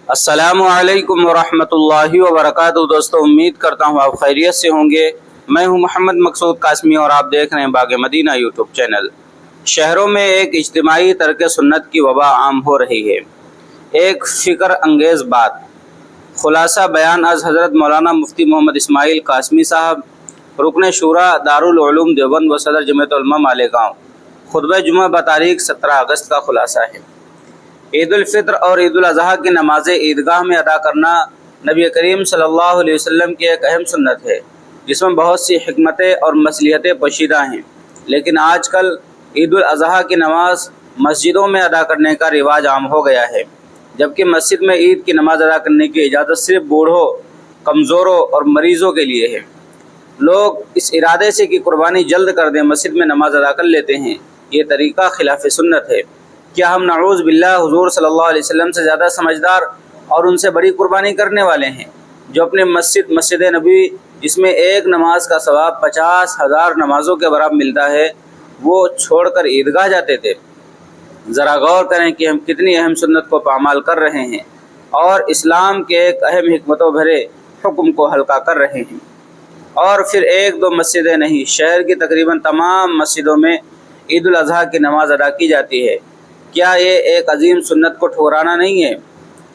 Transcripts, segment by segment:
السلام علیکم ورحمۃ اللہ وبرکاتہ۔ دوستوں، امید کرتا ہوں آپ خیریت سے ہوں گے۔ میں ہوں محمد مقصود قاسمی اور آپ دیکھ رہے ہیں باغ مدینہ یوٹیوب چینل۔ شہروں میں ایک اجتماعی ترک سنت کی وبا عام ہو رہی ہے۔ ایک فکر انگیز بات، خلاصہ بیان از حضرت مولانا مفتی محمد اسماعیل قاسمی صاحب، رکن شورا دارالعلوم دیوبند و صدر جمعیت علماء مالیگاؤں، خطبہ جمعہ بتاریخ 17 اگست کا خلاصہ ہے۔ عید الفطر اور عید الاضحیٰ کی نماز عیدگاہ میں ادا کرنا نبی کریم صلی اللہ علیہ وسلم کی ایک اہم سنت ہے، جس میں بہت سی حکمتیں اور مصلحتیں پوشیدہ ہیں۔ لیکن آج کل عید الاضحیٰ کی نماز مسجدوں میں ادا کرنے کا رواج عام ہو گیا ہے، جبکہ مسجد میں عید کی نماز ادا کرنے کی اجازت صرف بوڑھوں، کمزوروں اور مریضوں کے لیے ہے۔ لوگ اس ارادے سے کہ قربانی جلد کر دیں مسجد میں نماز ادا کر لیتے ہیں۔ یہ طریقہ خلاف سنت ہے۔ کیا ہم نعوذ باللہ حضور صلی اللہ علیہ وسلم سے زیادہ سمجھدار اور ان سے بڑی قربانی کرنے والے ہیں، جو اپنے مسجد نبی، جس میں ایک نماز کا ثواب 50,000 نمازوں کے برابر ملتا ہے، وہ چھوڑ کر عیدگاہ جاتے تھے؟ ذرا غور کریں کہ ہم کتنی اہم سنت کو پامال کر رہے ہیں اور اسلام کے ایک اہم حکمتوں بھرے حکم کو ہلکا کر رہے ہیں۔ اور پھر ایک دو مسجدیں نہیں، شہر کی تقریباً تمام مسجدوں میں عید الاضحیٰ کی نماز ادا کی جاتی ہے۔ کیا یہ ایک عظیم سنت کو ٹھکرانا نہیں ہے؟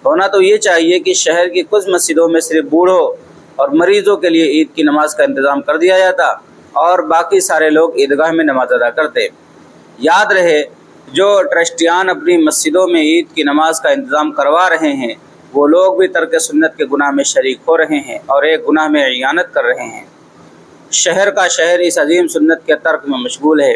ہونا تو یہ چاہیے کہ شہر کی کچھ مسجدوں میں صرف بوڑھوں اور مریضوں کے لیے عید کی نماز کا انتظام کر دیا جاتا اور باقی سارے لوگ عیدگاہ میں نماز ادا کرتے۔ یاد رہے، جو ٹرسٹیان اپنی مسجدوں میں عید کی نماز کا انتظام کروا رہے ہیں، وہ لوگ بھی ترک سنت کے گناہ میں شریک ہو رہے ہیں اور ایک گناہ میں اعانت کر رہے ہیں۔ شہر کا شہر اس عظیم سنت کے ترک میں مشغول ہے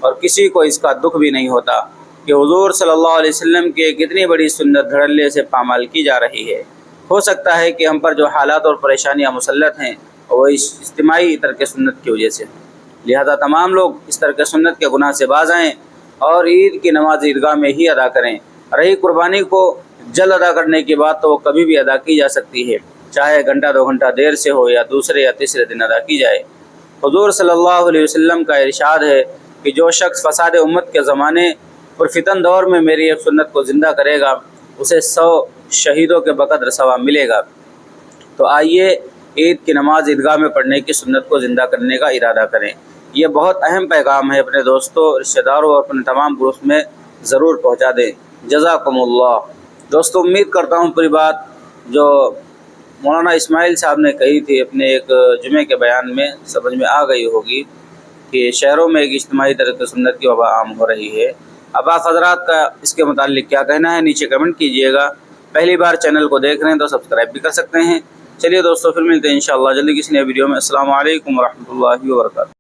اور کسی کو اس کا دکھ بھی نہیں ہوتا کہ حضور صلی اللہ علیہ وسلم کی ایک اتنی بڑی سنت دھڑلے سے پامال کی جا رہی ہے۔ ہو سکتا ہے کہ ہم پر جو حالات اور پریشانیاں مسلط ہیں وہ اس اجتماعی ترک سنت کی وجہ سے ہیں۔ لہذا تمام لوگ اس ترک سنت کے گناہ سے باز آئیں اور عید کی نماز عیدگاہ میں ہی ادا کریں۔ رہی قربانی کو جلد ادا کرنے کی بات، تو وہ کبھی بھی ادا کی جا سکتی ہے، چاہے گھنٹہ 2 گھنٹہ دیر سے ہو یا دوسرے یا تیسرے دن ادا کی جائے۔ حضور صلی اللہ علیہ وسلم کا ارشاد ہے کہ جو شخص فساد امت کے زمانے اور فتن دور میں میری ایک سنت کو زندہ کرے گا، اسے 100 شہیدوں کے بقدر ثواب ملے گا۔ تو آئیے عید کی نماز عیدگاہ میں پڑھنے کی سنت کو زندہ کرنے کا ارادہ کریں۔ یہ بہت اہم پیغام ہے، اپنے دوستوں، رشتہ داروں اور اپنے تمام گروپ میں ضرور پہنچا دیں۔ جزاکم اللہ۔ دوستوں، امید کرتا ہوں پوری بات جو مولانا اسماعیل صاحب نے کہی تھی اپنے ایک جمعے کے بیان میں سمجھ میں آ گئی ہوگی کہ شہروں میں ایک اجتماعی ترک سنت کی وبا عام ہو رہی ہے۔ اب آپ حضرات کا اس کے متعلق کیا کہنا ہے، نیچے کمنٹ کیجئے گا۔ پہلی بار چینل کو دیکھ رہے ہیں تو سبسکرائب بھی کر سکتے ہیں۔ چلیے دوستوں، پھر ملتے ہیں انشاءاللہ جلدی کسی نئے ویڈیو میں۔ السلام علیکم ورحمۃ اللہ وبرکاتہ۔